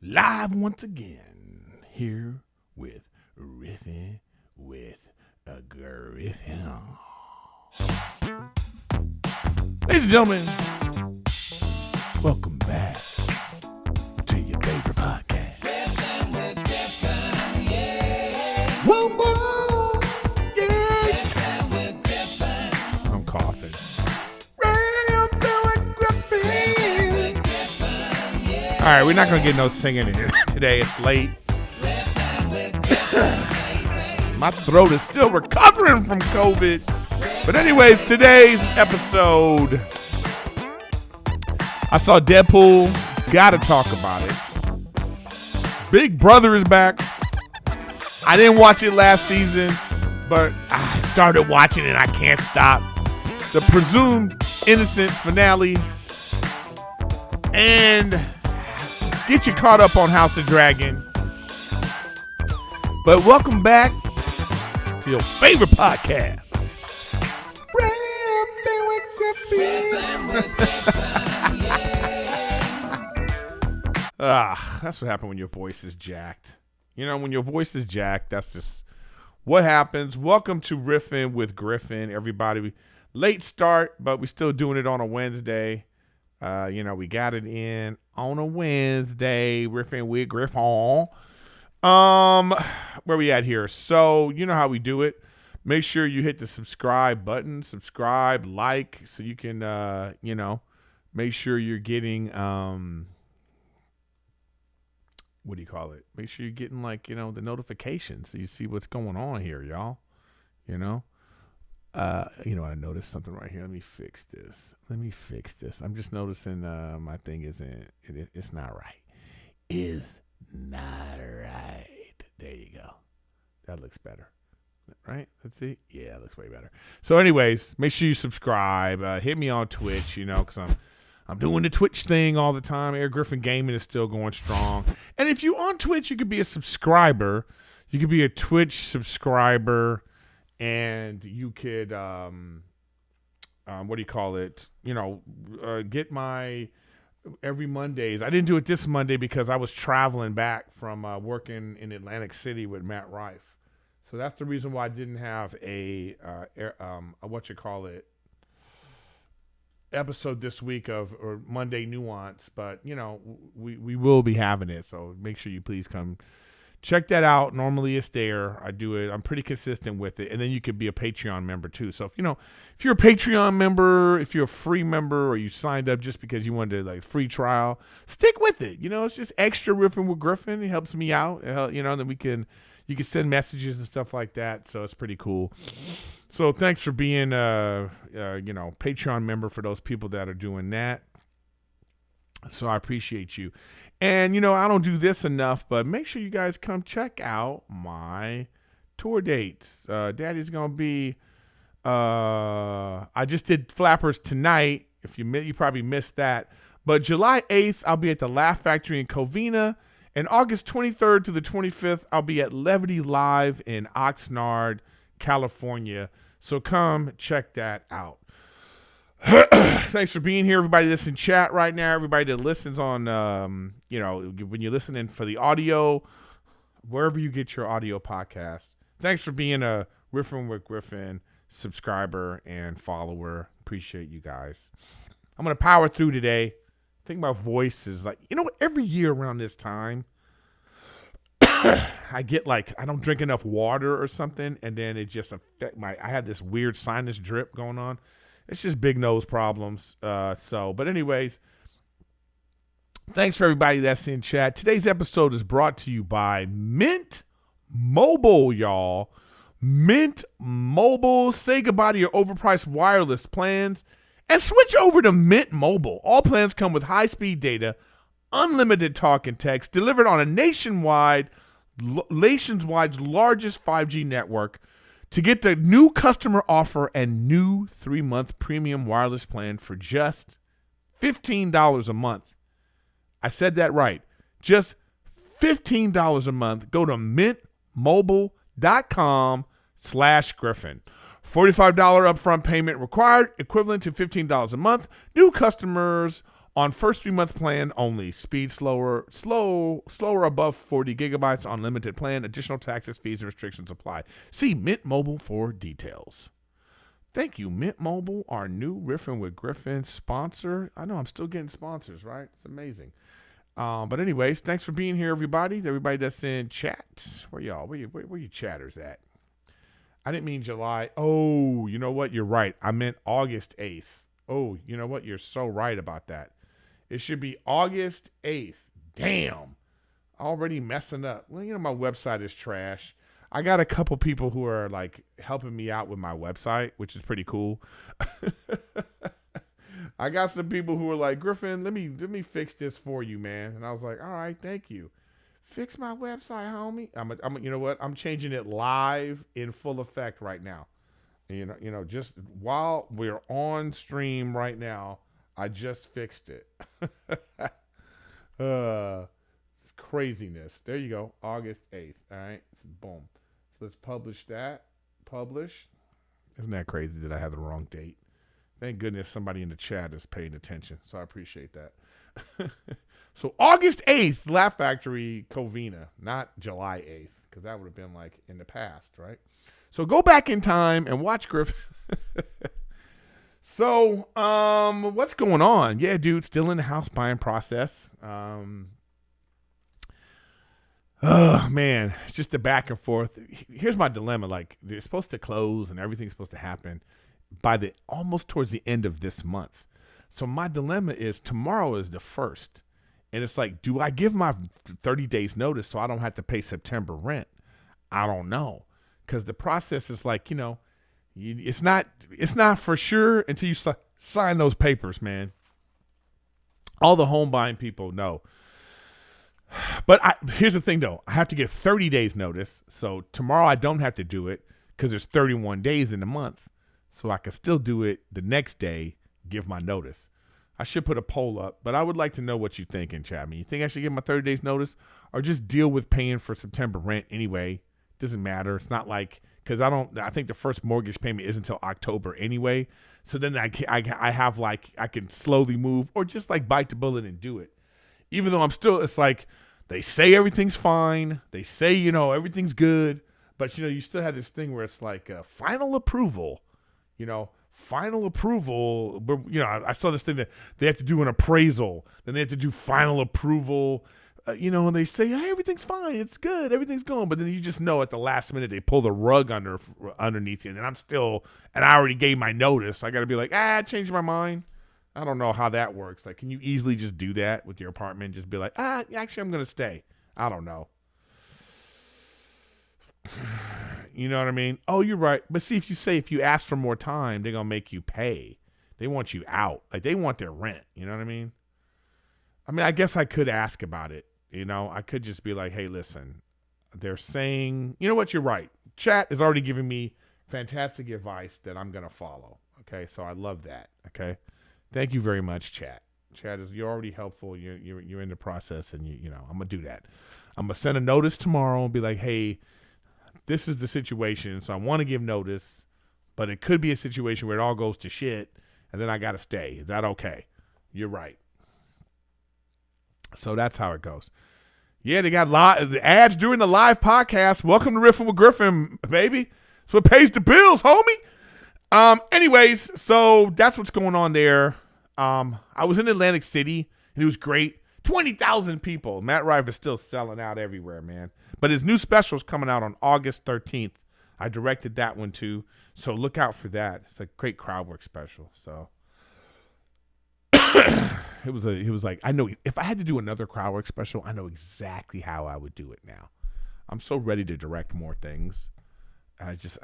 live once again here with Riffin with a Griffin. Ladies and gentlemen, welcome back to your favorite podcast. Riffin with Griffin, yeah. Whoa, whoa, yeah. Riffin with Griffin. I'm coughing. All right, we're not going to get no singing in today. It's late. My throat is still recovering from COVID. But anyways, today's episode, I saw Deadpool. Got to talk about it. Big Brother is back. I didn't watch it last season, but I started watching it. I can't stop. The presumed innocent finale. And get you caught up on House of Dragon. But welcome back to your favorite podcast. Riffin with Griffin. That's what happened when your voice is jacked. You know, when your voice is jacked, that's just what happens. Welcome to Riffin with Griffin, everybody. Late start, but we're still doing it on a Wednesday. We got it in on a Wednesday. Riffin with Griffin. Where we at here? So you know how we do it. Make sure you hit the subscribe button, subscribe, like, so you can, make sure you're getting, what do you call it? Make sure you're getting the notifications so you see what's going on here, y'all. I noticed something right here. Let me fix this. I'm just noticing my thing it's not right. Is not right. There you go. That looks better. Right? Let's see. Yeah, it looks way better. So anyways, make sure you subscribe. Hit me on Twitch, because I'm doing the Twitch thing all the time. Erik Griffin Gaming is still going strong. And if you're on Twitch, you could be a subscriber. You could be a Twitch subscriber. And you could, get my every Mondays. I didn't do it this Monday because I was traveling back from working in Atlantic City with Matt Rife. So that's the reason why I didn't have a episode this week or Monday Nuanced. But, we will be having it. So make sure you please come check that out. Normally it's there. I do it. I'm pretty consistent with it. And then you could be a Patreon member too. So if you're a Patreon member, if you're a free member, or you signed up just because you wanted free trial, stick with it. It's just extra Riffin with Griffin. It helps me out. Then you can send messages and stuff like that. So it's pretty cool. So thanks for being Patreon member for those people that are doing that. So I appreciate you. And, I don't do this enough, but make sure you guys come check out my tour dates. Daddy's going to be, I just did Flappers tonight. If you probably missed that. But July 8th, I'll be at the Laugh Factory in Covina. And August 23rd to the 25th, I'll be at Levity Live in Oxnard, California. So come check that out. Thanks for being here, everybody that's in chat right now, everybody that listens on, when you're listening for the audio, wherever you get your audio podcast. Thanks for being a Riffin with Griffin subscriber and follower. Appreciate you guys. I'm going to power through today. I think my voice is every year around this time, I get I don't drink enough water or something, and then it just I had this weird sinus drip going on. It's just big nose problems. But anyways, thanks for everybody that's in chat. Today's episode is brought to you by Mint Mobile, y'all. Mint Mobile. Say goodbye to your overpriced wireless plans and switch over to Mint Mobile. All plans come with high-speed data, unlimited talk and text, delivered on a nationwide largest 5G network. To get the new customer offer and new 3-month premium wireless plan for just $15 a month. I said that right. Just $15 a month. Go to mintmobile.com/Griffin. $45 upfront payment required, equivalent to $15 a month. New customers On first 3-month plan only. Speed slower above 40 gigabytes on limited plan. Additional taxes, fees, and restrictions apply. See Mint Mobile for details. Thank you, Mint Mobile, our new Riffin with Griffin sponsor. I know I'm still getting sponsors, right? It's amazing. But anyways, thanks for being here, everybody. Everybody that's in chat. Where y'all? Where you chatters at? I didn't mean July. Oh, you know what? You're right. I meant August 8th. Oh, you know what? You're so right about that. It should be August 8th. Damn. Already messing up. Well, my website is trash. I got a couple people who are like helping me out with my website, which is pretty cool. I got some people who are like, Griffin, let me fix this for you, man. And I was like, all right, thank you. Fix my website, homie. I'm you know what? I'm changing it live in full effect right now. And, just while we're on stream right now, I just fixed it. It's craziness. There you go. August 8th. All right. Boom. So let's publish that. Publish. Isn't that crazy that I have the wrong date? Thank goodness somebody in the chat is paying attention. So I appreciate that. So August 8th, Laugh Factory Covina, not July 8th, because that would have been like in the past, right? So go back in time and watch Griffin. So, what's going on? Yeah, dude, still in the house buying process. Oh, man, it's just the back and forth. Here's my dilemma. Like, they're supposed to close and everything's supposed to happen by almost towards the end of this month. So my dilemma is tomorrow is the 1st. And it's like, do I give my 30 days notice so I don't have to pay September rent? I don't know. Because the process is like, it's not for sure until you sign those papers, man. All the home buying people know. But here's the thing, though. I have to give 30 days notice. So tomorrow I don't have to do it because there's 31 days in the month. So I can still do it the next day, give my notice. I should put a poll up, but I would like to know what you think in chat. You think I should give my 30 days notice or just deal with paying for September rent anyway? Doesn't matter. It's not like, because I think the first mortgage payment isn't until October anyway. So then I have like, I can slowly move or just like bite the bullet and do it. Even though it's like, they say everything's fine. They say, everything's good. But, you still have this thing where it's like final approval, final approval. But, I saw this thing that they have to do an appraisal. Then they have to do final approval, and they say, hey, everything's fine. It's good. Everything's going. But then you just know at the last minute they pull the rug underneath you. And then I already gave my notice. I got to be like, I changed my mind. I don't know how that works. Like, can you easily just do that with your apartment? Just be like, actually, I'm going to stay. I don't know. You know what I mean? Oh, you're right. But see, if you ask for more time, they're going to make you pay. They want you out. Like, they want their rent. You know what I mean? I guess I could ask about it. I could just be like, hey, listen, they're saying, you know what? You're right. Chat is already giving me fantastic advice that I'm going to follow. Okay. So I love that. Okay. Thank you very much, chat. Chat you're already helpful. You're in the process, and I'm gonna do that. I'm gonna send a notice tomorrow and be like, hey, this is the situation. So I want to give notice, but it could be a situation where it all goes to shit, and then I gotta stay. Is that okay? You're right. So that's how it goes. Yeah, they got the ads during the live podcast. Welcome to Riffin with Griffin, baby. That's what pays the bills, homie. Anyways, so that's what's going on there. I was in Atlantic City, and it was great. 20,000 people. Matt Rife is still selling out everywhere, man. But his new special is coming out on August 13th. I directed that one, too. So look out for that. It's a great crowd work special. So it was like, I know if I had to do another crowd work special, I know exactly how I would do it now. I'm so ready to direct more things. I just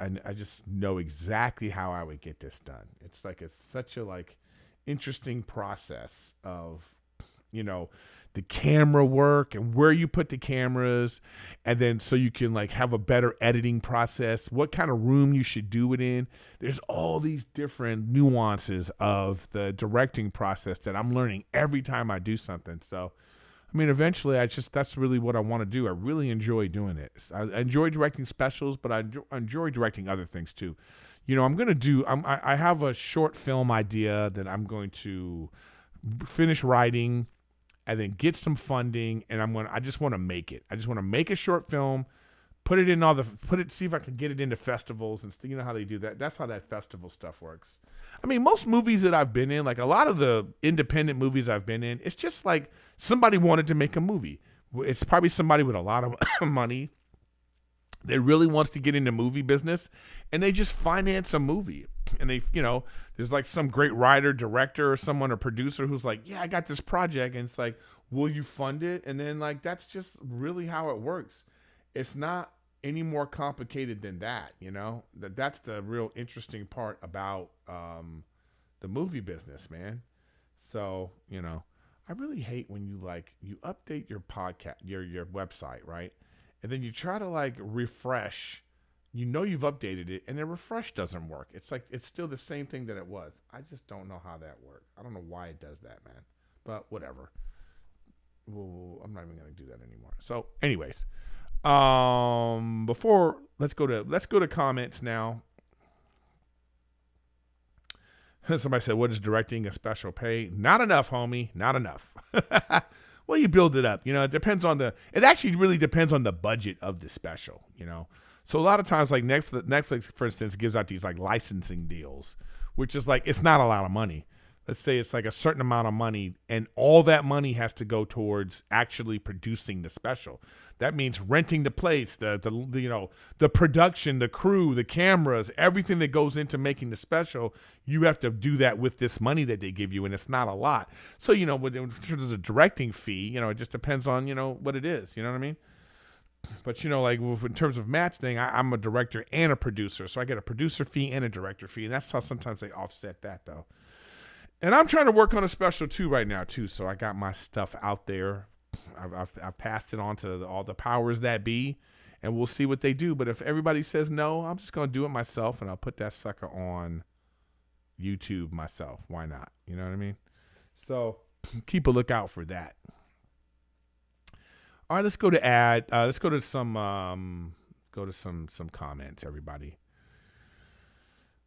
know exactly how I would get this done. It's such a interesting process of, the camera work and where you put the cameras, and then so you can have a better editing process, what kind of room you should do it in. There's all these different nuances of the directing process that I'm learning every time I do something. So, eventually that's really what I want to do. I really enjoy doing it. I enjoy directing specials, but I enjoy directing other things too. I have a short film idea that I'm going to finish writing, and then get some funding, and I just want to make it. I just want to make a short film, see if I can get it into festivals, and you know how they do that. That's how that festival stuff works. I mean, most movies that I've been in, like a lot of the independent movies I've been in, it's just like somebody wanted to make a movie. It's probably somebody with a lot of money that really wants to get into movie business, and they just finance a movie. And they, there's like some great writer, director, or someone, a producer who's like, yeah, I got this project. And it's like, will you fund it? And then like, that's just really how it works. It's not any more complicated than that, that's the real interesting part about the movie business, man. So, I really hate when you update your podcast, your website, right? And then you try to like refresh, you've updated it, and the refresh doesn't work. It's like, it's still the same thing that it was. I just don't know how that works. I don't know why it does that, man, but whatever. Well, I'm not even going to do that anymore. So anyways, let's go to comments now. Somebody said, what is directing a special pay? Not enough, homie. Not enough. Well, you build it up. It actually really depends on the budget of the special, So a lot of times, like Netflix, for instance, gives out these like licensing deals, which is like, it's not a lot of money. Let's say it's like a certain amount of money, and all that money has to go towards actually producing the special. That means renting the place, the production, the crew, the cameras, everything that goes into making the special. You have to do that with this money that they give you, and it's not a lot. So, in terms of the directing fee, it just depends on, what it is. You know what I mean? But, like in terms of Matt's thing, I'm a director and a producer. So I get a producer fee and a director fee. And that's how sometimes they offset that, though. And I'm trying to work on a special too right now too. So I got my stuff out there. I've passed it on to all the powers that be, and we'll see what they do. But if everybody says no, I'm just going to do it myself, and I'll put that sucker on YouTube myself. Why not? You know what I mean? So keep a lookout for that. All right, let's go to some comments, everybody.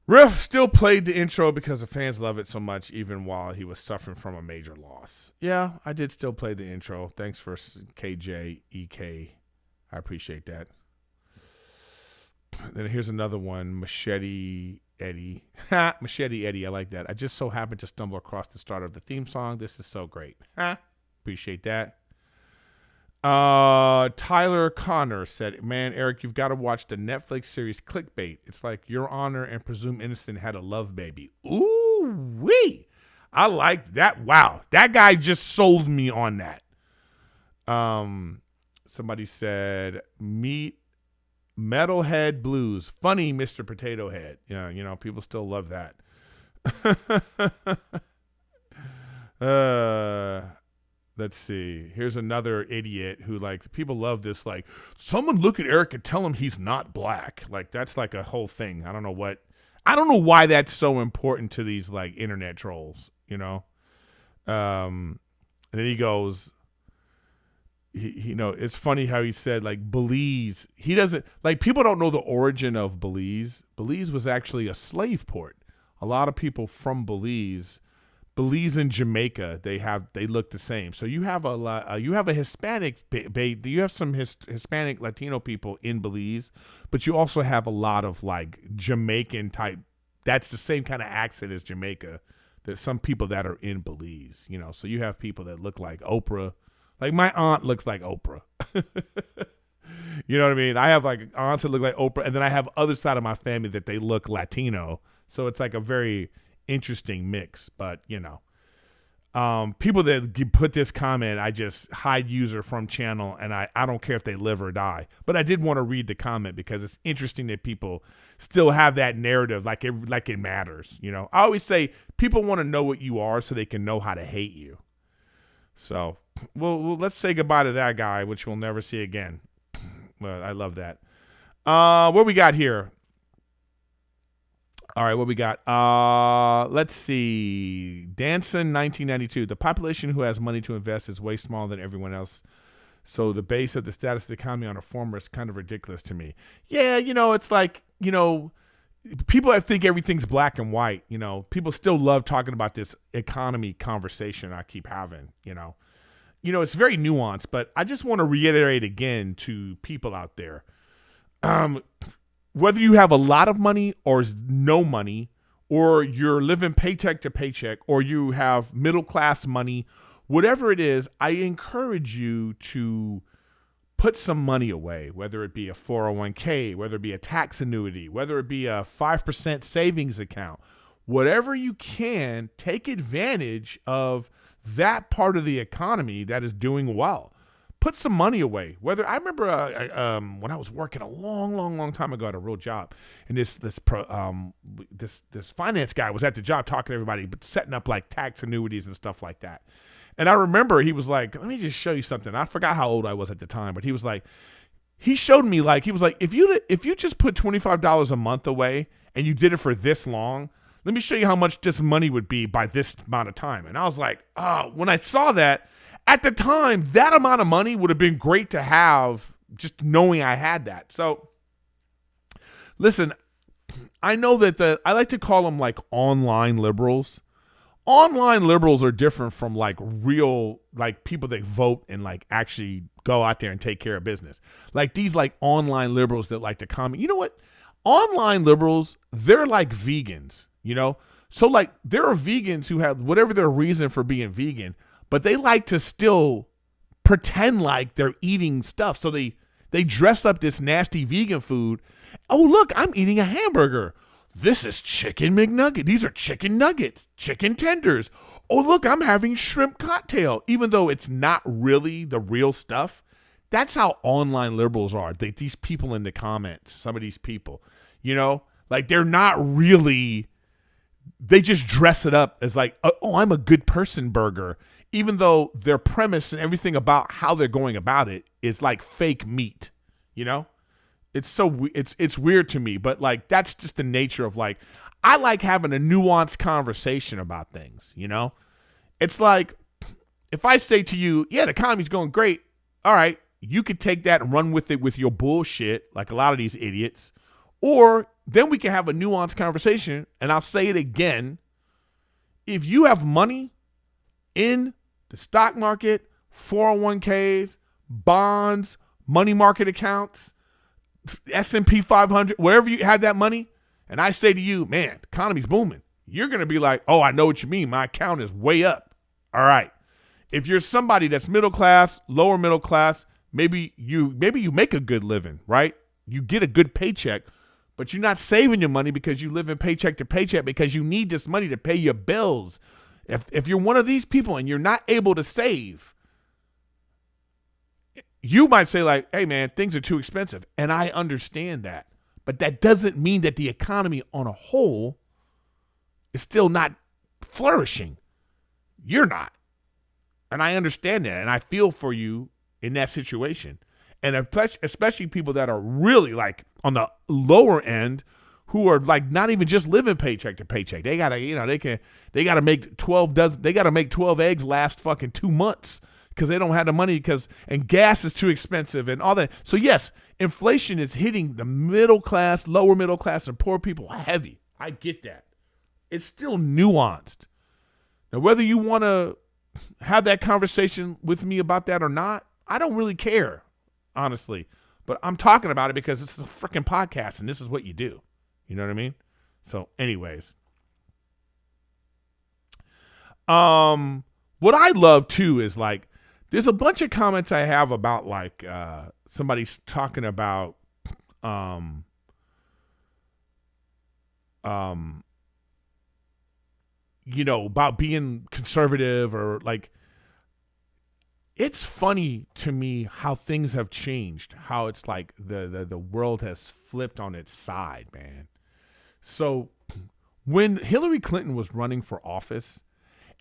Riff still played the intro because the fans love it so much, even while he was suffering from a major loss. Yeah, I did still play the intro. Thanks for KJEK. I appreciate that. Then here's another one, Machete Eddie. Machete Eddie, I like that. I just so happened to stumble across the start of the theme song. This is so great. Appreciate that. Tyler Connor said, man, Erik, you've got to watch the Netflix series Clickbait. It's like Your Honor and Presumed Innocent had a love baby. Ooh wee. I like that. Wow. That guy just sold me on that. Somebody said, meet Metalhead Blues. Funny Mr. Potato Head. Yeah, people still love that. Let's see. Here's another idiot who, like, people love this. Like, someone look at Erik and tell him he's not black. Like, that's like a whole thing. I don't know why that's so important to these like internet trolls. And then he goes, it's funny how he said like Belize. He doesn't like, people don't know the origin of Belize. Belize was actually a slave port. A lot of people from Belize and Jamaica, they look the same. So you have a Hispanic, you have some Hispanic Latino people in Belize, but you also have a lot of like Jamaican type. That's the same kind of accent as Jamaica. There's some people that are in Belize, so you have people that look like Oprah. Like my aunt looks like Oprah. You know what I mean? I have like aunts that look like Oprah, and then I have other side of my family that they look Latino. So it's like a very interesting mix, but people that put this comment, I just hide user from channel, and I don't care if they live or die. But I did want to read the comment because it's interesting that people still have that narrative like it matters. I always say people want to know what you are so they can know how to hate you. So well, let's say goodbye to that guy, which we'll never see again. Well, I love that. What we got here? All right, what we got? Let's see. Danson, 1992. The population who has money to invest is way smaller than everyone else. So the base of the status of the economy on a former is kind of ridiculous to me. Yeah, it's like, people that think everything's black and white, you know, people still love talking about this economy conversation I keep having, you know. You know, it's very nuanced, but I just want to reiterate again to people out there. Whether you have a lot of money or no money, or you're living paycheck to paycheck, or you have middle class money, whatever it is, I encourage you to put some money away, whether it be a 401k, whether it be a tax annuity, whether it be a 5% savings account, whatever you can, take advantage of that part of the economy that is doing well. Put some money away. Whether I remember when I was working a long time ago at a real job, and this finance guy was at the job talking to everybody, but setting up like tax annuities and stuff like that. And I remember he was like, "Let me just show you something." I forgot how old I was at the time, but he was like, he showed me like, he was like, if you just put $25 a month away and you did it for this long, let me show you how much this money would be by this amount of time. And I was like, oh, when I saw that, at the time, that amount of money would have been great to have just knowing I had that. So listen, I know that I like to call them like online liberals. Online liberals are different from like real, like people that vote and like actually go out there and take care of business. Like these like online liberals that like to comment. You know what? Online liberals, they're like vegans. You know, so like there are vegans who have whatever their reason for being vegan, but they like to still pretend like they're eating stuff. So they dress up this nasty vegan food. Oh, look, I'm eating a hamburger. This is chicken McNugget. These are chicken nuggets, chicken tenders. Oh, look, I'm having shrimp cocktail, even though it's not really the real stuff. That's how online liberals are. These people in the comments, some of these people, you know, like they're not really. They just dress it up as like, oh, I'm a good person burger, even though their premise and everything about how they're going about it is like fake meat, you know? It's weird to me, but like that's just the nature of like, I like having a nuanced conversation about things, you know? It's like, if I say to you, yeah, the economy's going great, all right, you could take that and run with it with your bullshit, like a lot of these idiots, or then we can have a nuanced conversation, and I'll say it again. If you have money in the stock market, 401ks, bonds, money market accounts, S&P 500, wherever you have that money, and I say to you, man, the economy's booming, you're going to be like, oh, I know what you mean. My account is way up. All right. If you're somebody that's middle class, lower middle class, maybe you make a good living, right? You get a good paycheck, but you're not saving your money because you live in paycheck to paycheck because you need this money to pay your bills. If you're one of these people and you're not able to save, you might say like, hey, man, things are too expensive. And I understand that. But that doesn't mean that the economy on a whole is still not flourishing. You're not. And I understand that. And I feel for you in that situation. And especially people that are really like on the lower end who are like not even just living paycheck to paycheck. They gotta, you know, they gotta make 12 eggs last fucking 2 months because they don't have the money and gas is too expensive and all that. So yes, inflation is hitting the middle class, lower middle class, and poor people heavy. I get that. It's still nuanced. Now, whether you want to have that conversation with me about that or not, I don't really care, honestly. But I'm talking about it because this is a freaking podcast and this is what you do. You know what I mean? So anyways. What I love too is like, there's a bunch of comments I have about like somebody's talking about you know, about being conservative or like, it's funny to me how things have changed, how it's like the world has flipped on its side, man. So when Hillary Clinton was running for office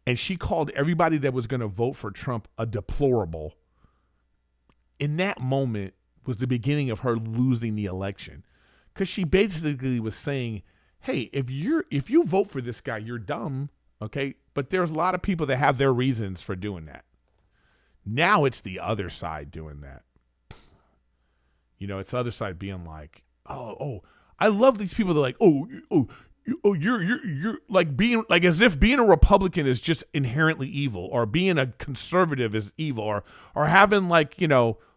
and she called everybody that was going to vote for Trump a deplorable, in that moment was the beginning of her losing the election. Because she basically was saying, hey, if you vote for this guy, you're dumb, okay? But there's a lot of people that have their reasons for doing that. Now it's the other side doing that. You know, it's the other side being like, oh, I love these people that are like, you're like being like as if being a Republican is just inherently evil, or being a conservative is evil, or having like,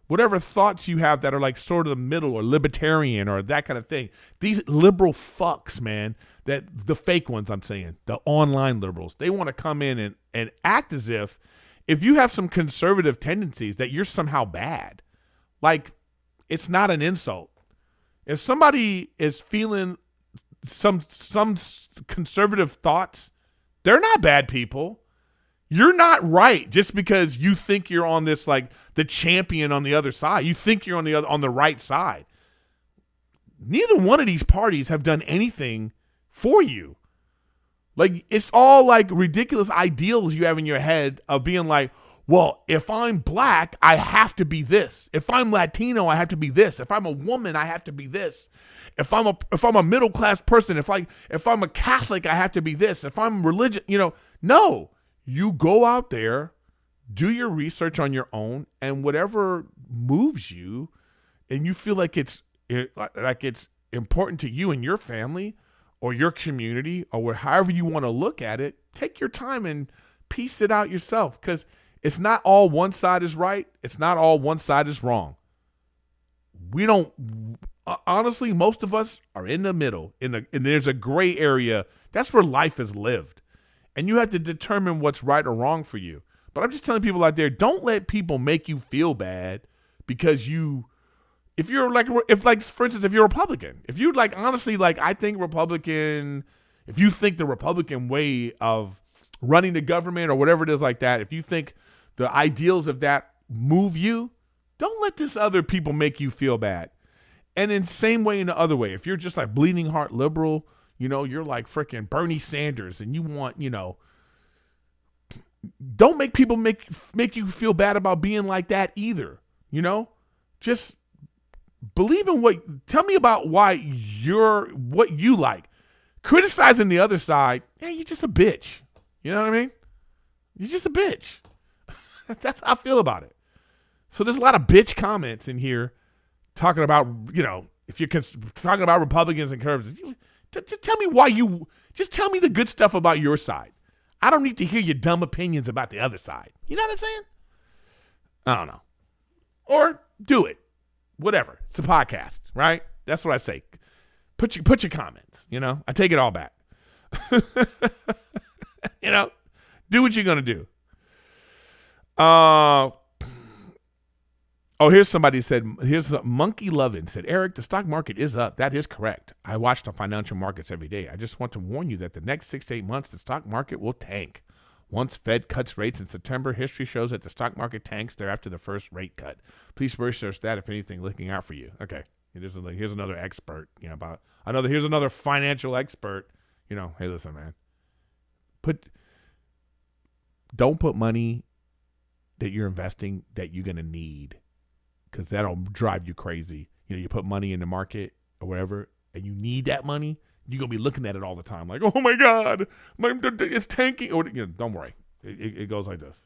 whatever thoughts you have that are like sort of the middle or libertarian or that kind of thing. These liberal fucks, man, that the fake ones I'm saying, the online liberals, they want to come in and act as if you have some conservative tendencies that you're somehow bad. Like, it's not an insult. If somebody is feeling some conservative thoughts, they're not bad people. You're not right just because you think you're on this, like, the champion on the other side. You think you're on the right side. Neither one of these parties have done anything for you. Like, it's all like ridiculous ideals you have in your head of being like, well, if I'm black, I have to be this. If I'm Latino, I have to be this. If I'm a woman, I have to be this. If I'm a middle class person, if I'm a Catholic, I have to be this. If I'm religious, no. You go out there, do your research on your own, and whatever moves you, and you feel like it's important to you and your family or your community or however you want to look at it, take your time and piece it out yourself, because it's not all one side is right. It's not all one side is wrong. We don't, honestly, most of us are in the middle, and there's a gray area. That's where life is lived. And you have to determine what's right or wrong for you. But I'm just telling people out there, don't let people make you feel bad because if you're like, for instance, if you're a Republican, if you like, honestly, like, I think if you think the Republican way of running the government or whatever it is like that, if you think the ideals of that move you, don't let this other people make you feel bad. And in the same way, in the other way, if you're just like bleeding heart liberal, you're like freaking Bernie Sanders and you want, don't make people make you feel bad about being like that either. Just believe in tell me about what you like. Criticizing the other side, you're just a bitch. You know what I mean? You're just a bitch. That's how I feel about it. So there's a lot of bitch comments in here talking about, if you're talking about Republicans and conservatives, tell me just tell me the good stuff about your side. I don't need to hear your dumb opinions about the other side. You know what I'm saying? I don't know. Or do it. Whatever. It's a podcast, right? That's what I say. Put your comments, I take it all back. Do what you're going to do. Here's somebody here's Monkey Lovin' said, Erik, the stock market is up. That is correct. I watch the financial markets every day. I just want to warn you that the next 6 to 8 months, the stock market will tank. Once Fed cuts rates in September, history shows that the stock market tanks thereafter the first rate cut. Please research that if anything looking out for you. Okay. Here's another expert, here's another financial expert, hey, listen, man, don't put money that you're investing that you're going to need, because that'll drive you crazy. You put money in the market or whatever, and you need that money, you're going to be looking at it all the time. Like, oh my God, it's tanking. Or, don't worry. It goes like this.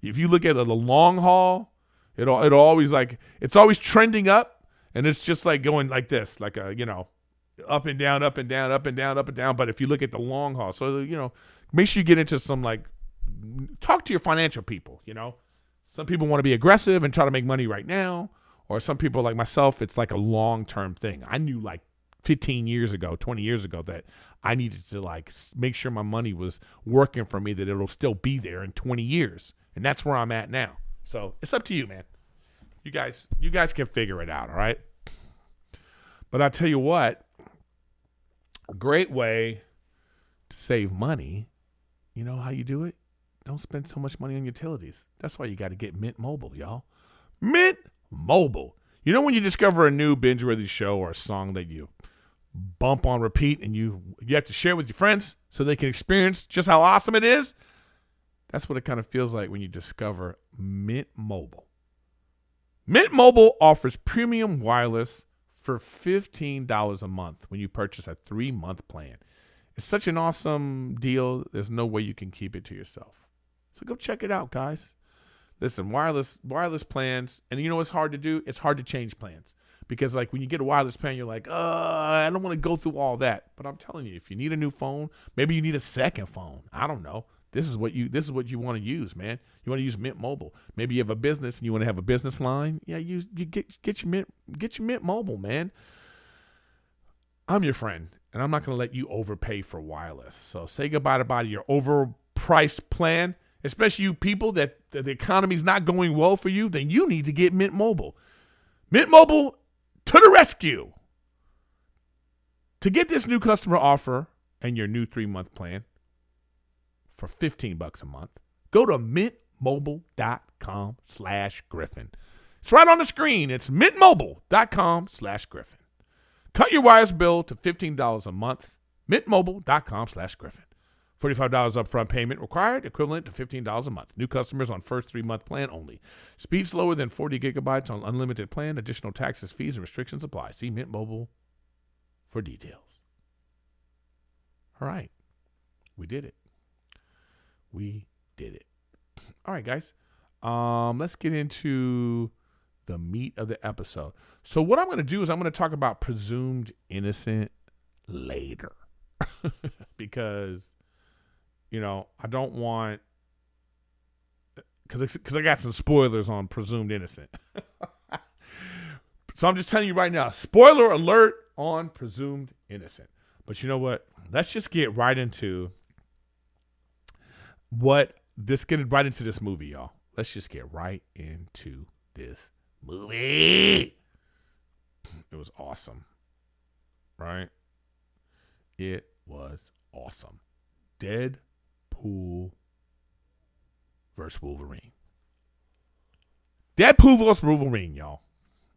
If you look at the long haul, it'll always it's always trending up. And it's just like going like this, like up and down, up and down, up and down, up and down. But if you look at the long haul, so, make sure you get into some, talk to your financial people, Some people want to be aggressive and try to make money right now. Or some people like myself, it's like a long-term thing. I knew 15 years ago, 20 years ago that I needed to make sure my money was working for me, that it'll still be there in 20 years. And that's where I'm at now. So it's up to you, man. You guys can figure it out, all right? But I'll tell you what, a great way to save money, you know how you do it? Don't spend so much money on utilities. That's why you got to get Mint Mobile, y'all. Mint Mobile. When you discover a new binge-worthy show or a song that you bump on repeat and you have to share with your friends so they can experience just how awesome it is? That's what it kind of feels like when you discover Mint Mobile. Mint Mobile offers premium wireless for $15 a month when you purchase a 3-month plan. It's such an awesome deal. There's no way you can keep it to yourself. So go check it out, guys. Listen, wireless plans, and you know what's hard to do? It's hard to change plans. Because like when you get a wireless plan, you're like, I don't want to go through all that. But I'm telling you, if you need a new phone, maybe you need a second phone. I don't know. This is what you want to use, man. You want to use Mint Mobile. Maybe you have a business and you want to have a business line. Yeah, you get your Mint Mobile, man. I'm your friend, and I'm not going to let you overpay for wireless. So say goodbye to your overpriced plan, especially you people that the economy's not going well for you. Then you need to get Mint Mobile. Mint Mobile to the rescue. To get this new customer offer and your new 3-month plan for $15 a month, go to mintmobile.com/Griffin. It's right on the screen. It's mintmobile.com/Griffin. Cut your wireless bill to $15 a month. mintmobile.com/Griffin. $45 upfront payment required, equivalent to $15 a month. New customers on first 3-month plan only. Speed slower than 40 gigabytes on unlimited plan. Additional taxes, fees, and restrictions apply. See Mint Mobile for details. All right. We did it. All right, guys. Let's get into the meat of the episode. So what I'm going to do is I'm going to talk about presumed innocent later. Because, I don't want... Because I got some spoilers on presumed innocent. So I'm just telling you right now, spoiler alert on presumed innocent. But you know what? Let's just get right into this movie, y'all. Let's just get right into this movie. It was awesome. Right? It was awesome. Deadpool versus Wolverine. Deadpool versus Wolverine, y'all.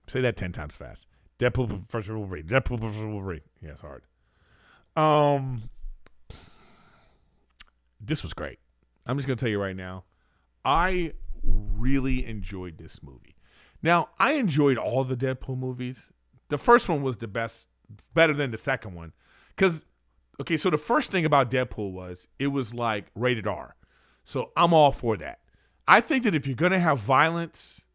Say that 10 times fast. Deadpool versus Wolverine. Deadpool versus Wolverine. Yeah, it's hard. This was great. I'm just going to tell you right now, I really enjoyed this movie. Now, I enjoyed all the Deadpool movies. The first one was the best, better than the second one. Because, so the first thing about Deadpool was, it was like rated R. So I'm all for that. I think that if you're going to have violence,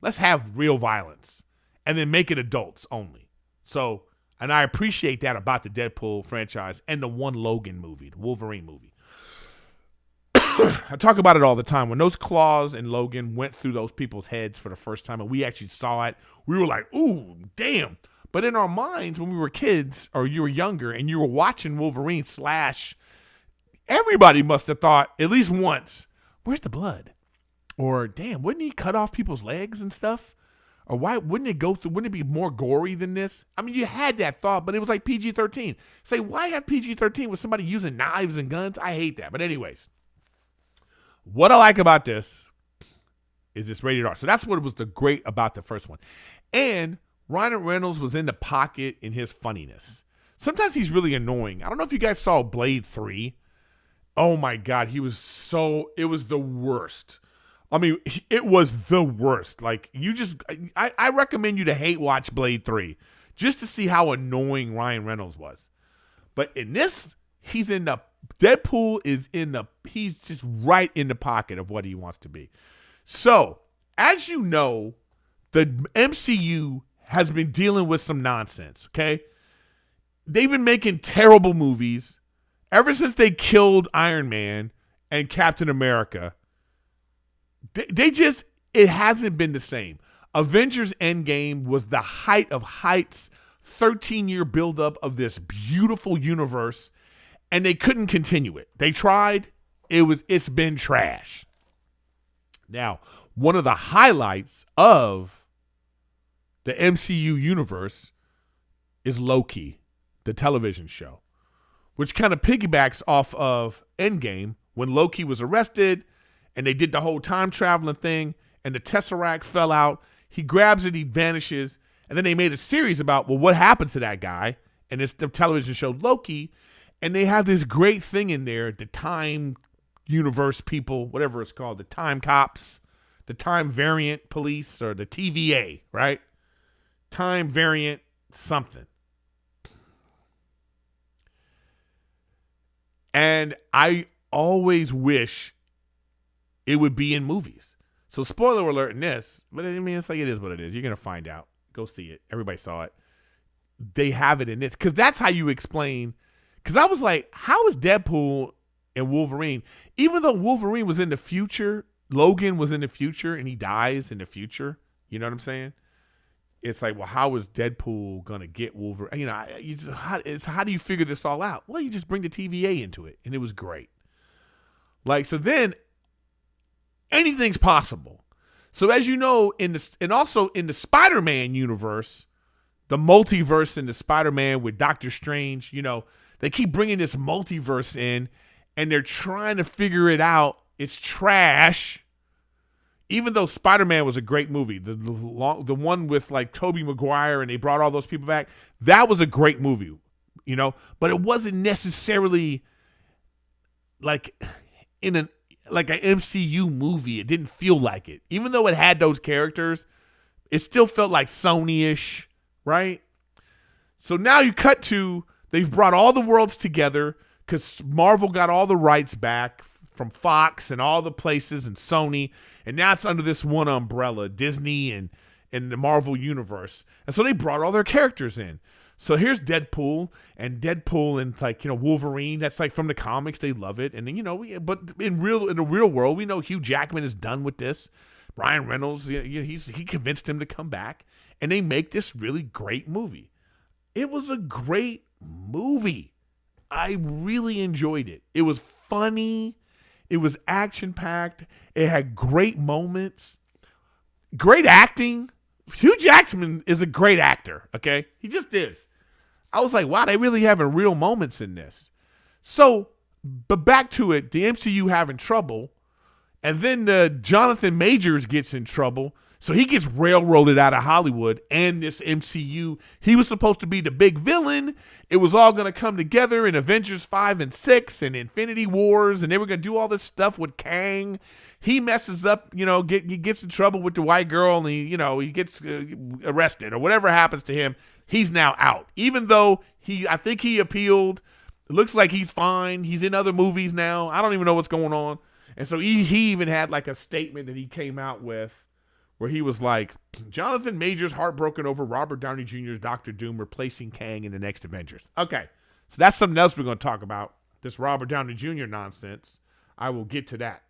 let's have real violence. And then make it adults only. So, and I appreciate that about the Deadpool franchise and the one Logan movie, the Wolverine movie. I talk about it all the time. When those claws in Logan went through those people's heads for the first time and we actually saw it, we were like, ooh, damn. But in our minds, when we were kids or you were younger and you were watching Wolverine slash, everybody must have thought at least once, where's the blood? Or, damn, wouldn't he cut off people's legs and stuff? Or why wouldn't it be more gory than this? I mean, you had that thought, but it was like PG-13. Say, why have PG-13 with somebody using knives and guns? I hate that. But anyways. What I like about this is it's rated R. So that's what was the great about the first one. And Ryan Reynolds was in the pocket in his funniness. Sometimes he's really annoying. I don't know if you guys saw Blade 3. Oh my God, it was the worst. I mean, it was the worst. Like, I recommend you to hate watch Blade 3 just to see how annoying Ryan Reynolds was. But in this, he's just right in the pocket of what he wants to be. So, as you know, the MCU has been dealing with some nonsense, okay? They've been making terrible movies ever since they killed Iron Man and Captain America. It hasn't been the same. Avengers Endgame was the height of heights, 13-year buildup of this beautiful universe. And they couldn't continue it. They tried. It's been trash. Now, one of the highlights of the MCU universe is Loki, the television show, which kind of piggybacks off of Endgame when Loki was arrested and they did the whole time traveling thing and the Tesseract fell out. He grabs it, he vanishes. And then they made a series about, well, what happened to that guy? And it's the television show Loki. And they have this great thing in there, the time universe people, whatever it's called, the time cops, the time variant police, or the TVA, right? Time variant something. And I always wish it would be in movies. So spoiler alert in this, but I mean, it's like it is what it is. You're going to find out. Go see it. Everybody saw it. They have it in this because that's how you explain. Because I was like, how is Deadpool and Wolverine, even though Wolverine was in the future, Logan was in the future and he dies in the future. You know what I'm saying? It's like, well, how is Deadpool going to get Wolverine? You know, how do you figure this all out? Well, you just bring the TVA into it. And it was great. Like, so then anything's possible. So as you know, and also in the Spider-Man universe, the multiverse in the Spider-Man with Doctor Strange, you know, they keep bringing this multiverse in and they're trying to figure it out. It's trash. Even though Spider-Man was a great movie, the one with like Tobey Maguire and they brought all those people back, that was a great movie, you know, but it wasn't necessarily like an MCU movie. It didn't feel like it. Even though it had those characters, it still felt like Sony-ish, right? So now you cut to, they've brought all the worlds together because Marvel got all the rights back from Fox and all the places and Sony, and now it's under this one umbrella, Disney and the Marvel universe. And so they brought all their characters in. So here's Deadpool and it's like, you know, Wolverine. That's like from the comics. They love it. And then, you know, but in the real world, we know Hugh Jackman is done with this. Ryan Reynolds, he convinced him to come back, and they make this really great movie. It was a great movie. I really enjoyed it. It was funny. It was action-packed. It had great moments. Great acting. Hugh Jackman is a great actor, okay? He just is. I was like, wow, they really having real moments in this. So, but back to it, the MCU having trouble, and then Jonathan Majors gets in trouble, so he gets railroaded out of Hollywood and this MCU. He was supposed to be the big villain. It was all going to come together in Avengers 5 and 6 and Infinity Wars, and they were going to do all this stuff with Kang. He messes up, you know, he gets in trouble with the white girl, and he gets arrested or whatever happens to him. He's now out, even though I think he appealed. It looks like he's fine. He's in other movies now. I don't even know what's going on. And so he even had like a statement that he came out with where he was like, Jonathan Majors heartbroken over Robert Downey Jr.'s Dr. Doom replacing Kang in the next Avengers. Okay, so that's something else we're going to talk about, this Robert Downey Jr. nonsense. I will get to that.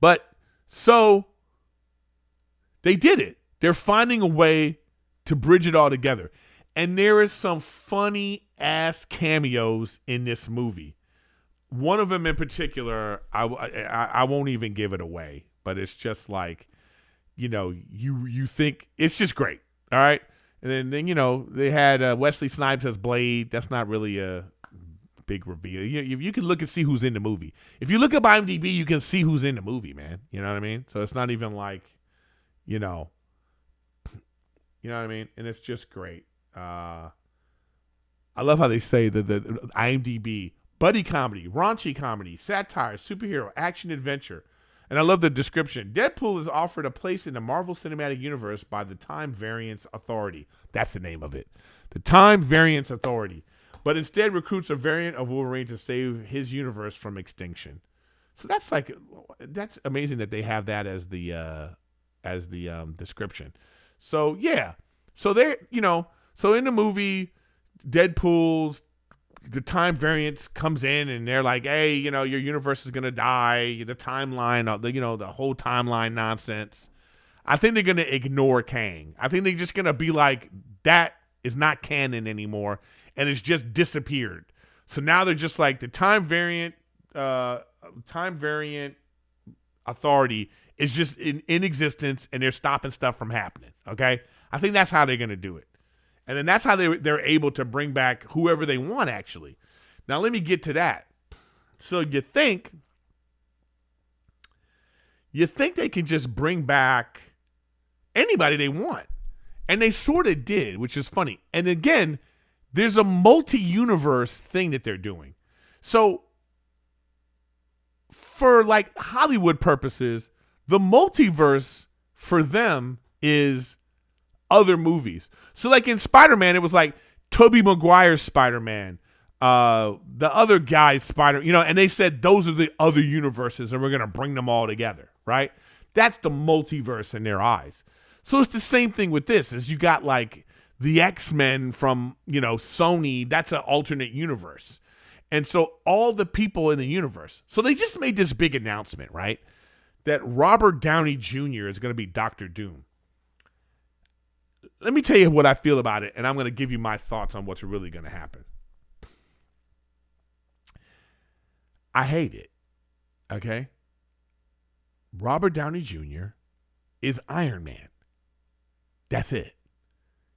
But so they did it. They're finding a way to bridge it all together. And there is some funny ass cameos in this movie. One of them in particular, I won't even give it away. But it's just like, you know, you think it's just great. All right. And then you know, they had Wesley Snipes as Blade. That's not really a big reveal. You can look and see who's in the movie. If you look up IMDb, you can see who's in the movie, man. You know what I mean? So it's not even like, you know what I mean? And it's just great. I love how they say the IMDb, buddy comedy, raunchy comedy, satire, superhero, action, adventure. And I love the description. Deadpool is offered a place in the Marvel Cinematic Universe by the Time Variance Authority. That's the name of it. The Time Variance Authority. But instead recruits a variant of Wolverine to save his universe from extinction. So that's amazing that they have that as the description. So yeah. So they, so in the movie, Deadpool's the time variance comes in and they're like, hey, your universe is going to die. The timeline, the whole timeline nonsense. I think they're going to ignore Kang. I think they're just going to be like, that is not canon anymore. And it's just disappeared. So now they're just like the time variant authority is just in existence and they're stopping stuff from happening. Okay. I think that's how they're going to do it. And then that's how they're able to bring back whoever they want, actually. Now, let me get to that. So you think they can just bring back anybody they want. And they sort of did, which is funny. And again, there's a multi-universe thing that they're doing. So for like Hollywood purposes, the multiverse for them is other movies. So like in Spider-Man, it was like Tobey Maguire's Spider-Man, the other guy's Spider, and they said those are the other universes and we're going to bring them all together, right? That's the multiverse in their eyes. So it's the same thing with this. Is you got like the X-Men from, Sony. That's an alternate universe. And so all the people in the universe. So they just made this big announcement, right? That Robert Downey Jr. is going to be Dr. Doom. Let me tell you what I feel about it, and I'm going to give you my thoughts on what's really going to happen. I hate it, okay? Robert Downey Jr. is Iron Man. That's it.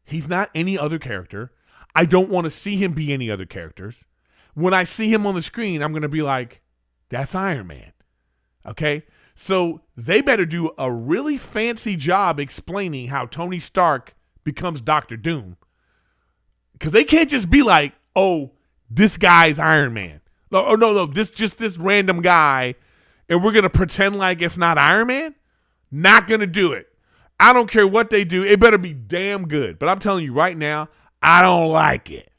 He's not any other character. I don't want to see him be any other characters. When I see him on the screen, I'm going to be like, that's Iron Man, okay? So they better do a really fancy job explaining how Tony Stark becomes Dr. Doom. Because they can't just be like, oh, this guy's Iron Man. No, this random guy, and we're going to pretend like it's not Iron Man? Not going to do it. I don't care what they do. It better be damn good. But I'm telling you right now, I don't like it.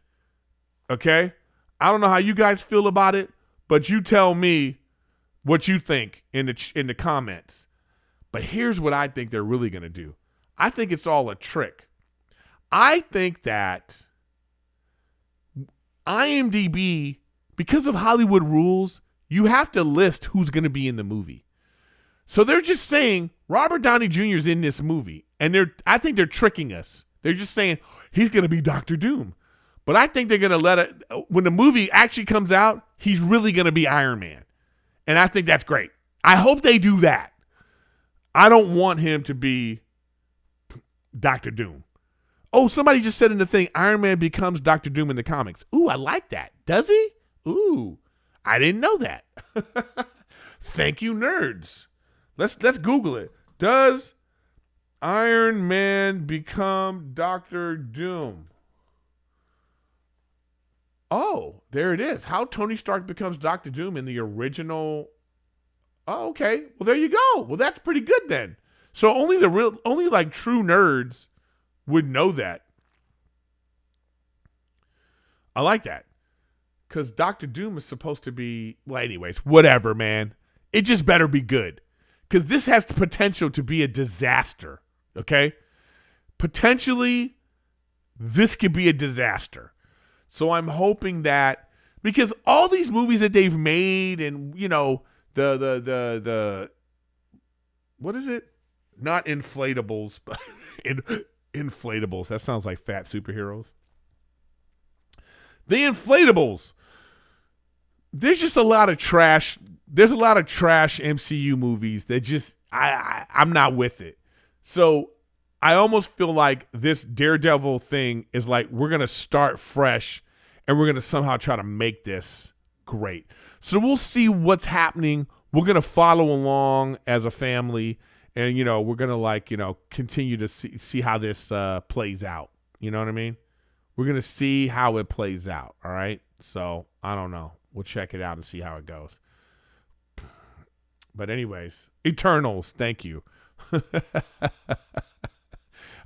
Okay? I don't know how you guys feel about it, but you tell me what you think in the comments. But here's what I think they're really going to do. I think it's all a trick. I think that IMDb, because of Hollywood rules, you have to list who's going to be in the movie. So they're just saying Robert Downey Jr. is in this movie, and I think they're tricking us. They're just saying he's going to be Dr. Doom. But I think they're going to let it, when the movie actually comes out, he's really going to be Iron Man. And I think that's great. I hope they do that. I don't want him to be Dr. Doom. Oh, somebody just said in the thing, Iron Man becomes Dr. Doom in the comics. Ooh, I like that. Does he? Ooh, I didn't know that. Thank you, nerds. Let's Google it. Does Iron Man become Dr. Doom? Oh, there it is. How Tony Stark becomes Dr. Doom in the original. Oh, okay. Well, there you go. Well, that's pretty good then. So only like true nerds would know that. I like that. Because Dr. Doom is supposed to be, well, anyways, whatever, man. It just better be good. Because this has the potential to be a disaster, okay? Potentially, this could be a disaster. So I'm hoping that, because all these movies that they've made and, the what is it? Not inflatables, but inflatables. That sounds like fat superheroes. The inflatables. There's just a lot of trash. There's a lot of trash MCU movies that just, I'm not with it. So I almost feel like this Daredevil thing is like, we're going to start fresh and we're going to somehow try to make this great. So we'll see what's happening. We're going to follow along as a family and, we're going to continue to see how this plays out. You know what I mean? We're going to see how it plays out. All right. So I don't know. We'll check it out and see how it goes. But anyways, Eternals. Thank you.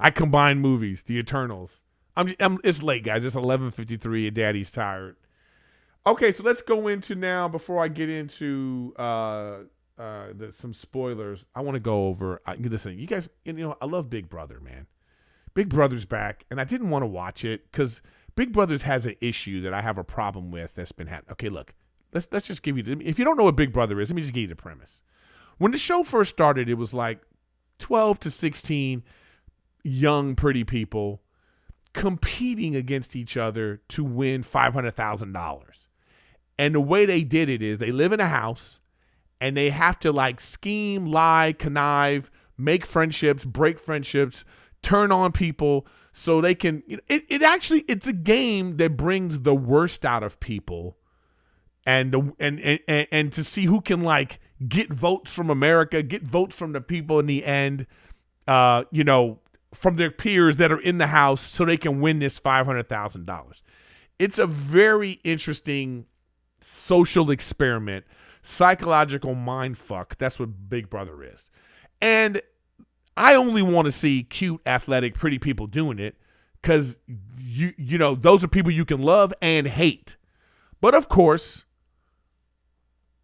I combine movies. The Eternals. It's late, guys. It's 11:53 and Daddy's tired. Okay, so let's go into now, before I get into some spoilers, I want to go over, listen, you guys, I love Big Brother, man. Big Brother's back, and I didn't want to watch it because Big Brother's has an issue that I have a problem with that's been happening. Okay, look, let's just give you, if you don't know what Big Brother is, let me just give you the premise. When the show first started, it was like 12 to 16 young, pretty people competing against each other to win $500,000. And the way they did it is they live in a house and they have to like scheme, lie, connive, make friendships, break friendships, turn on people so they can, it's a game that brings the worst out of people and to see who can like get votes from America, get votes from the people in the end, from their peers that are in the house so they can win this $500,000. It's a very interesting social experiment, psychological mind fuck. That's what Big Brother is. And I only want to see cute, athletic, pretty people doing it because, those are people you can love and hate. But of course,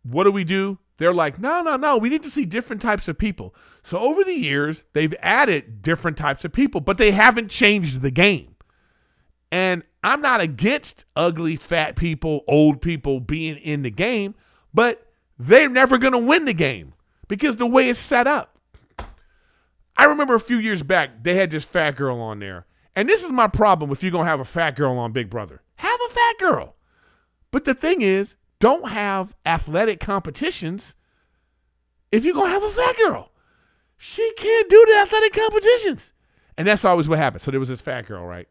what do? they're like, no, we need to see different types of people. So over the years, they've added different types of people, but they haven't changed the game. And I'm not against ugly, fat people, old people being in the game, but they're never going to win the game because the way it's set up. I remember a few years back, they had this fat girl on there. And this is my problem if you're going to have a fat girl on Big Brother. Have a fat girl. But the thing is, don't have athletic competitions if you're going to have a fat girl. She can't do the athletic competitions. And that's always what happens. So there was this fat girl, right?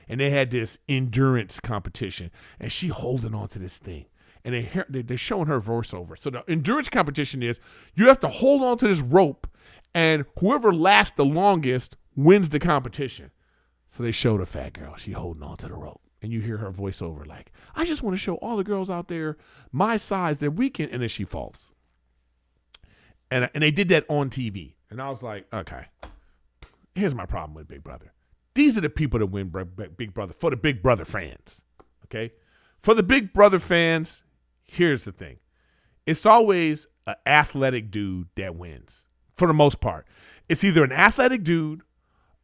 And they had this endurance competition. And she holding on to this thing. And they're showing her voiceover. So the endurance competition is you have to hold on to this rope, and whoever lasts the longest wins the competition. So they showed a fat girl. She holding on to the rope. And you hear her voiceover like, I just want to show all the girls out there my size that we can. And then she falls. And they did that on TV. And I was like, okay, here's my problem with Big Brother. These are the people that win Big Brother for the Big Brother fans. Okay? For the Big Brother fans, here's the thing. It's always an athletic dude that wins for the most part. It's either an athletic dude,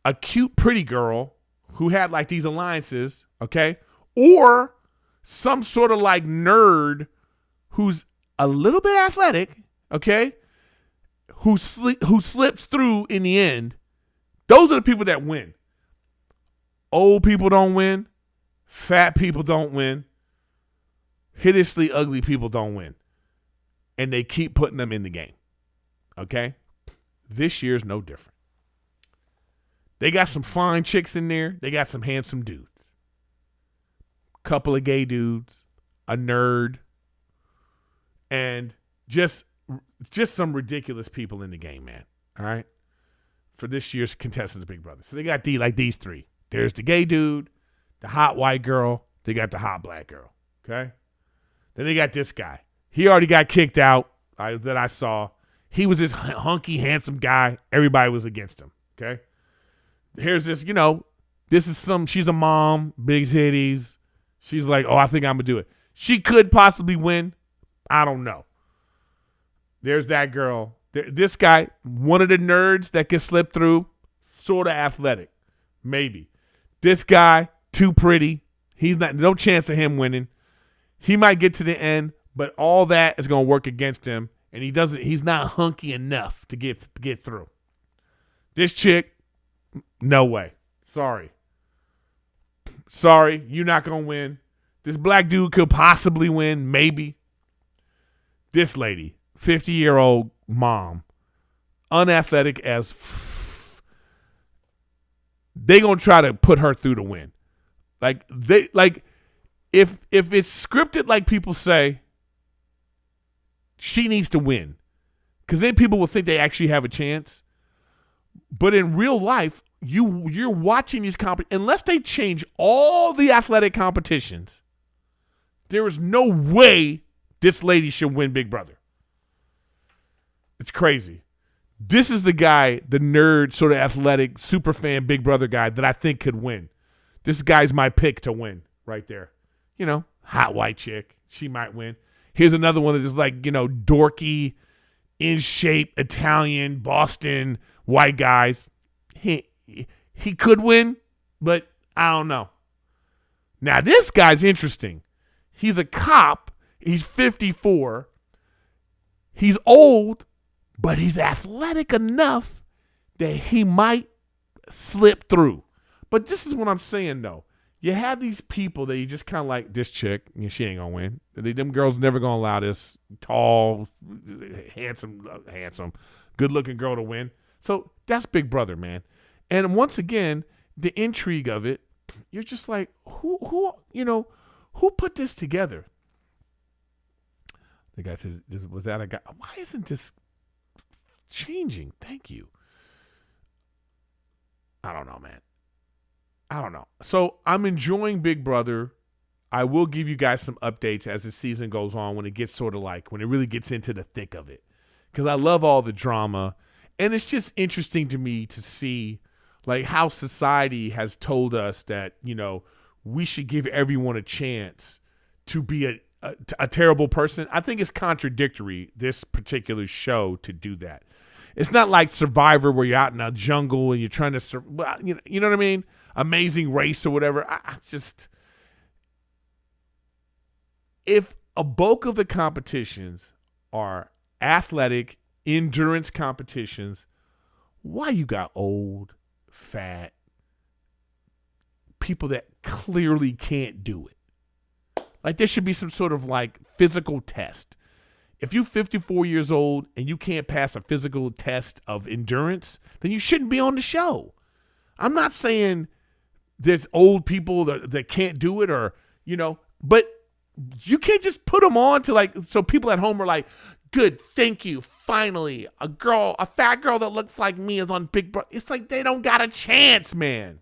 a cute, pretty girl who had like these alliances, okay? Or some sort of like nerd who's a little bit athletic, okay? Who slips through in the end. Those are the people that win. Old people don't win. Fat people don't win. Hideously ugly people don't win. And they keep putting them in the game, okay? This year's no different. They got some fine chicks in there. They got some handsome dudes. Couple of gay dudes, a nerd, and just some ridiculous people in the game, man. All right? For this year's contestants of Big Brother. So they got these three. There's the gay dude, the hot white girl, they got the hot black girl. Okay? Then they got this guy. He already got kicked out that I saw. He was this hunky, handsome guy. Everybody was against him. Okay? Here's this, she's a mom, big titties. She's like, I think I'm going to do it. She could possibly win. I don't know. There's that girl. This guy, one of the nerds that can slip through, sort of athletic. Maybe. This guy, too pretty. No chance of him winning. He might get to the end, but all that is going to work against him, and he's not hunky enough to get through. This chick, no way. Sorry, you're not going to win. This black dude could possibly win, maybe. This lady, 50-year-old mom, unathletic as they going to try to put her through to win. If it's scripted like people say, she needs to win. Because then people will think they actually have a chance. But in real life, you're watching these unless they change all the athletic competitions, there is no way this lady should win Big Brother. It's crazy. This is the guy, the nerd, sort of athletic, super fan Big Brother guy that I think could win. This guy's my pick to win right there. Hot white chick. She might win. Here's another one that is like, dorky, in shape, Italian, Boston, white guys. He could win, but I don't know. Now, this guy's interesting. He's a cop. He's 54. He's old, but he's athletic enough that he might slip through. But this is what I'm saying, though. You have these people that you just kind of like, this chick, she ain't going to win. Them girls never going to allow this tall, handsome, good-looking girl to win. So that's Big Brother, man. And once again, the intrigue of it, you're just like, who put this together? The guy says, was that a guy? Why isn't this changing? Thank you. I don't know, man. I don't know. So I'm enjoying Big Brother. I will give you guys some updates as the season goes on when it gets sort of like, when it really gets into the thick of it. Because I love all the drama. And it's just interesting to me to see like how society has told us that, we should give everyone a chance to be a terrible person. I think it's contradictory, this particular show, to do that. It's not like Survivor where you're out in a jungle and you're trying to, you know what I mean? Amazing Race or whatever. I just, if a bulk of the competitions are athletic endurance competitions, why you got old, fat people that clearly can't do it? Like, there should be some sort of like physical test. If you're 54 years old and you can't pass a physical test of endurance, then you shouldn't be on the show. I'm not saying there's old people that can't do it, or, but you can't just put them on to, like, so people at home are like, good, thank you, finally, a fat girl that looks like me is on Big Brother. It's like they don't got a chance, man.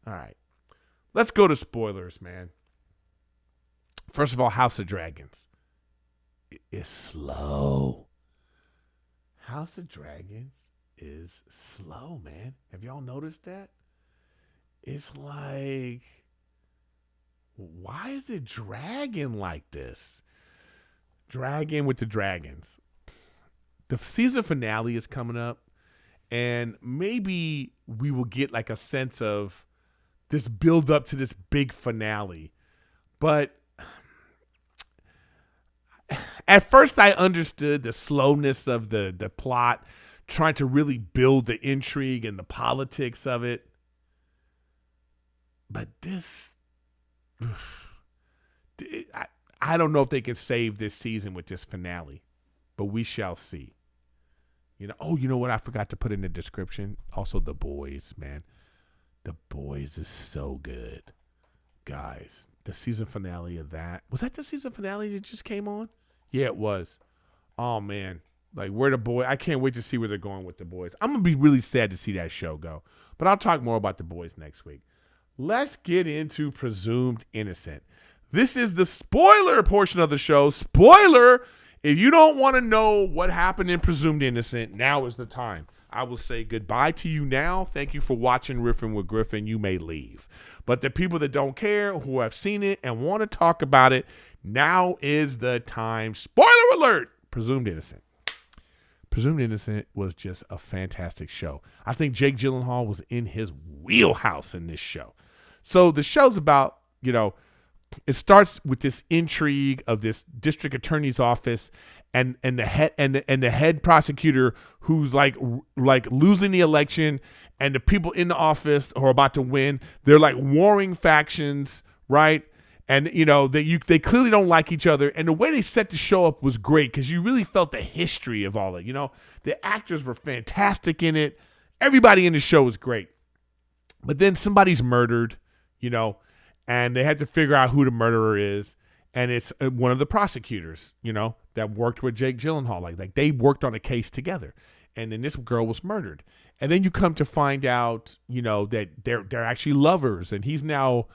All right. Let's go to spoilers, man. First of all, House of Dragons. It's slow. House of Dragons is slow, man. Have y'all noticed that? It's like, why is it dragging like this? Dragging with the dragons. The season finale is coming up, and maybe we will get like a sense of this build up to this big finale. But at first I understood the slowness of the plot, trying to really build the intrigue and the politics of it. But this, I don't know if they can save this season with this finale, but we shall see. You know what I forgot to put in the description? Also, The Boys, man. The Boys is so good. Guys, the season finale of that. Was that the season finale that just came on? Yeah, it was. Oh, man. Like, I can't wait to see where they're going with The Boys. I'm going to be really sad to see that show go. But I'll talk more about The Boys next week. Let's get into Presumed Innocent. This is the spoiler portion of the show. Spoiler! If you don't want to know what happened in Presumed Innocent, now is the time. I will say goodbye to you now. Thank you for watching Riffin with Griffin. You may leave. But the people that don't care, who have seen it and want to talk about it, now is the time. Spoiler alert! Presumed Innocent. Presumed Innocent was just a fantastic show. I think Jake Gyllenhaal was in his wheelhouse in this show. So the show's about, it starts with this intrigue of this district attorney's office and the head prosecutor who's like losing the election, and the people in the office who are about to win, they're like warring factions, right? And they clearly don't like each other. And the way they set the show up was great because you really felt the history of all it. The actors were fantastic in it. Everybody in the show was great. But then somebody's murdered, and they had to figure out who the murderer is. And it's one of the prosecutors, that worked with Jake Gyllenhaal. Like they worked on a case together. And then this girl was murdered. And then you come to find out, that they're actually lovers. And he's now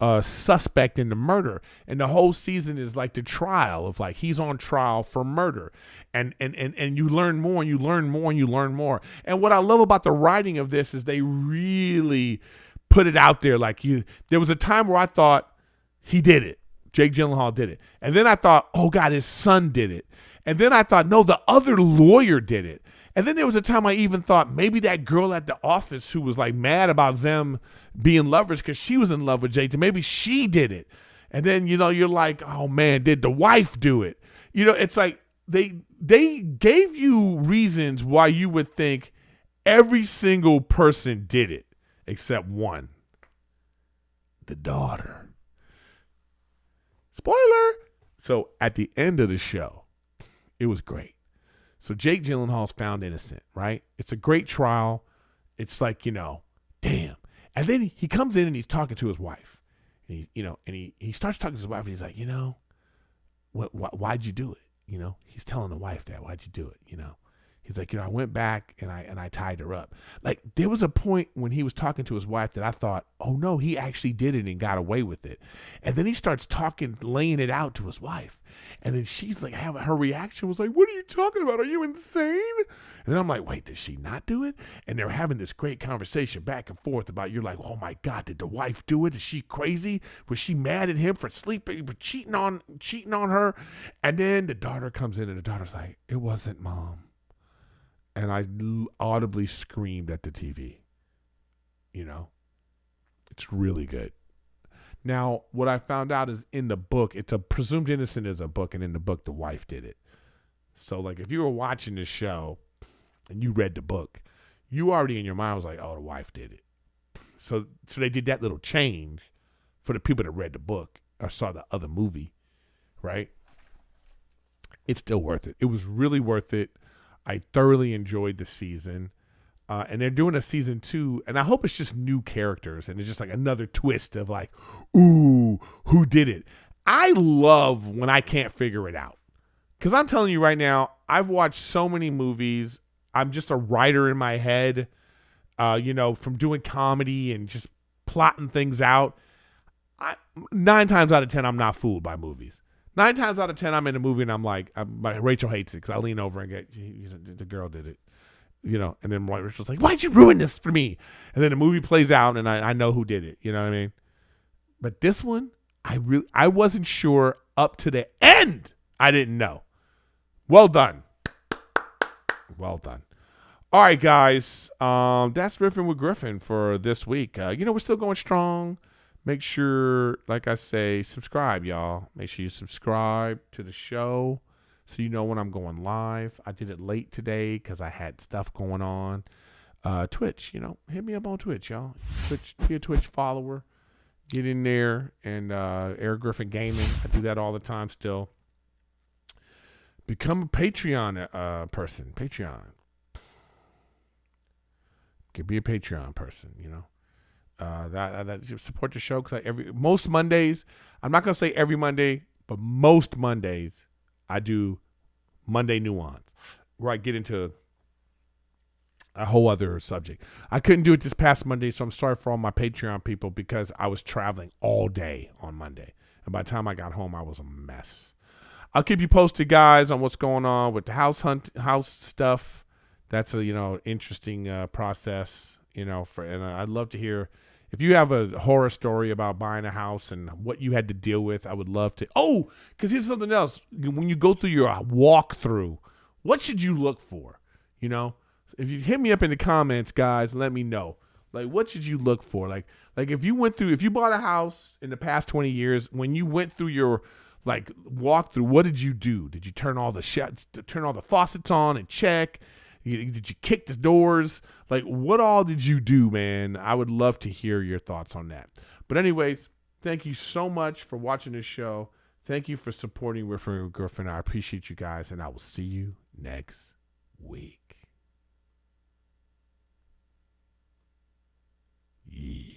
a suspect in the murder. And the whole season is like the trial of like he's on trial for murder. And you learn more and you learn more and you learn more. And what I love about the writing of this is they really put it out there. There was a time where I thought he did it. Jake Gyllenhaal did it. And then I thought, oh God, his son did it. And then I thought, no, the other lawyer did it. And then there was a time I even thought maybe that girl at the office who was like mad about them being lovers because she was in love with Jake, maybe she did it. And then, you're like, oh man, did the wife do it? It's like they gave you reasons why you would think every single person did it except one, the daughter. Spoiler. So at the end of the show, it was great. So Jake Gyllenhaal's found innocent, right? It's a great trial. It's like, damn. And then he comes in and he's talking to his wife. And he starts talking to his wife and he's like, why'd you do it? He's telling the wife that, why'd you do it? He's like, I went back and I tied her up. Like, there was a point when he was talking to his wife that I thought, oh no, he actually did it and got away with it. And then he starts talking, laying it out to his wife. And then she's like, her reaction was like, what are you talking about? Are you insane? And then I'm like, wait, did she not do it? And they're having this great conversation back and forth about, you're like, oh my God, did the wife do it? Is she crazy? Was she mad at him for sleeping, for cheating on her? And then the daughter comes in and the daughter's like, it wasn't mom. And I audibly screamed at the TV. It's really good. Now, what I found out is in the book, it's a presumed innocent is a book, and in the book, the wife did it. So, like, if you were watching this show and you read the book, you already in your mind was like, oh, the wife did it. So they did that little change for the people that read the book or saw the other movie, right? It's still worth it. It was really worth it. I thoroughly enjoyed the season. And they're doing a season 2, and I hope it's just new characters, and it's just like another twist of like, ooh, who did it? I love when I can't figure it out. Because I'm telling you right now, I've watched so many movies. I'm just a writer in my head, from doing comedy and just plotting things out. 9 times out of 10, I'm not fooled by movies. 9 times out of 10, I'm in a movie and I'm like, Rachel hates it because I lean over and get, the girl did it, and then Rachel's like, why'd you ruin this for me? And then the movie plays out and I know who did it. You know what I mean? But this one, I wasn't sure up to the end. I didn't know. Well done. Well done. All right, guys. That's Riffin with Griffin for this week. We're still going strong. Make sure, like I say, subscribe, y'all. Make sure you subscribe to the show so you know when I'm going live. I did it late today because I had stuff going on. Twitch, hit me up on Twitch, y'all. Be a Twitch follower. Get in there and Erik Griffin Gaming. I do that all the time still. Become a Patreon person. Patreon. Could be a Patreon person, that support the show because most Mondays, I'm not gonna say every Monday, but most Mondays I do Monday Nuanced, where I get into a whole other subject. I couldn't do it this past Monday, so I'm sorry for all my Patreon people because I was traveling all day on Monday, and by the time I got home, I was a mess. I'll keep you posted, guys, on what's going on with the house stuff. That's a interesting process. And I'd love to hear if you have a horror story about buying a house and what you had to deal with. I would love to. Oh, because here's something else. When you go through your walkthrough, what should you look for? If you hit me up in the comments, guys, let me know. Like, what should you look for? Like if you bought a house in the past 20 years, when you went through your walkthrough, what did you do? Did you turn all the faucets on and check? Did you kick the doors? What all did you do, man? I would love to hear your thoughts on that. But anyways, thank you so much for watching this show. Thank you for supporting Riffin with Griffin. I appreciate you guys, and I will see you next week. Yeah.